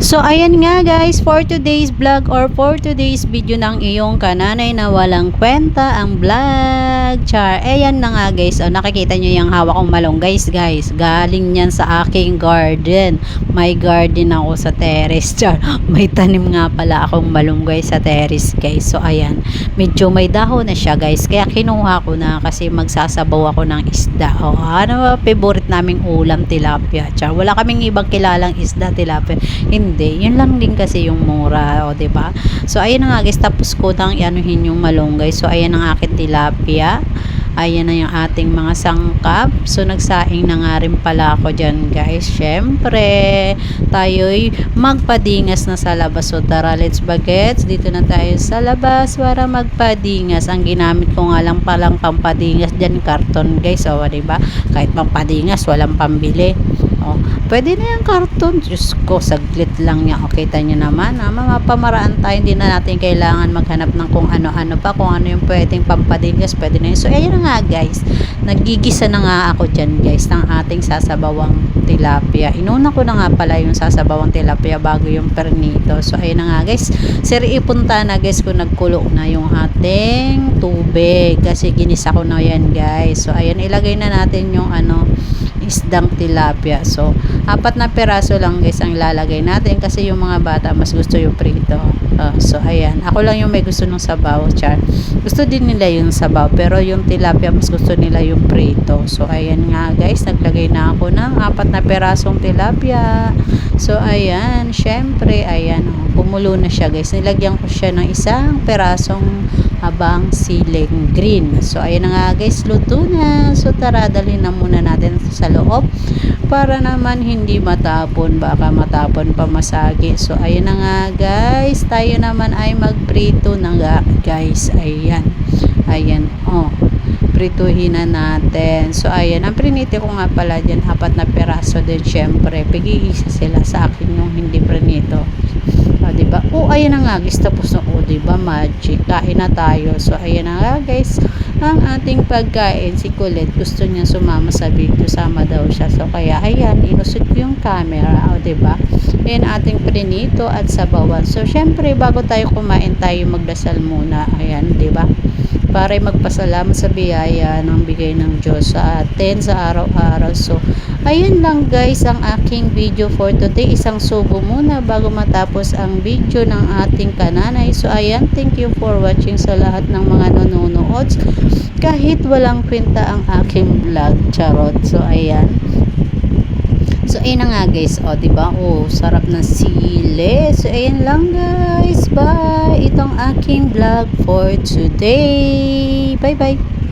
So, ayan nga guys, for today's vlog or for today's video ng iyong kananay na walang kwenta ang vlog. Char, ayan na nga guys, nakikita nyo yung hawak kong malunggay guys. Galing yan sa aking garden. May garden ako sa terrace. Char, may tanim nga pala akong malunggay sa terrace guys. So, ayan, medyo may dahon na siya guys. Kaya kinuha ko na kasi magsasabaw ako ng isda. O, ano, favorite naming ulam, tilapia. Char, wala kaming ibang kilalang isda, tilapia. Hindi, yun lang din kasi yung mura, o, diba? So, ayan na nga guys, tapos ko nang ianuhin yung malunggay. So, ayan ang aking tilapia. Ayan na yung ating mga sangkap. So, nagsaing na nga rin pala ako dyan, guys. Syempre, tayo'y magpadingas na sa labas. So, tara, let's bagets. Dito na tayo sa labas para magpadingas. Ang ginamit ko nga lang palang pampadingas dyan, karton, guys. O, diba? Kahit pampadingas, walang pambili. O, pwede na yung karton. Diyos ko, saglit lang niya. O, kita nyo naman. Mga pamaraan tayo. Hindi na natin kailangan maghanap ng kung ano-ano pa. Kung ano yung pwedeng pampadingas, pwede na yun. So, ayun na nga, guys. Nagigisa na nga ako dyan, guys, ng ating sasabawang tilapia. Inuna ko na nga pala yung sasabawang tilapia bago yung pernito. So, ayun na nga, guys. Sir, ipunta na, guys, kung nagkulo na yung ating tubig. Kasi ginisa ko na yan, guys. So, ayun, ilagay na natin yung isdang tilapia. So, 4 na peraso lang guys ang lalagay natin kasi yung mga bata mas gusto yung prito. So, ayan. Ako lang yung may gusto ng sabaw, char. Gusto din nila yung sabaw pero yung tilapia mas gusto nila yung prito. So, ayan nga guys. Naglagay na ako ng 4 na perasong tilapia. So, ayan. Syempre, ayan. Kumulo na siya guys. Nilagyan ko siya ng isang perasong habang siling green. So, ayan na nga guys, luto na. So, tara, dali na muna natin sa loob para naman hindi matapon. Baka matapon pa masagi. So, ayan na nga guys, tayo naman ay magprito na nga guys. Ayan. Ayan. Oh, prituhin na natin. So, ayan. Ang prinito ko nga pala dyan, 4 na peraso din. Syempre, pag-iisa sila sa akin yung hindi prinito. Diba? Ayan na nga guys, tapos na diba, magic, kain na tayo. So, ayan na nga guys, ang ating pagkain. Si Colette, gusto niya sumama sa video, sama daw siya. So, kaya, ayan, inusot ko yung camera, diba? Ayan, ating prinito at sabawan. So, syempre, bago tayo kumain, tayo magdasal muna. Ayan, diba? Para magpasalamat sa biyaya ng bigay ng Diyos sa atin sa araw-araw. So, ayun lang guys ang aking video for today. Isang subo muna bago matapos ang video ng ating kananay. So, ayan, thank you for watching sa lahat ng mga nanonood. Kahit walang kwenta ang aking vlog, charot. So, ayan. So, ayun na nga guys. Diba? Sarap na sili. So, ayan lang guys. Bye! Itong aking vlog for today. Bye-bye!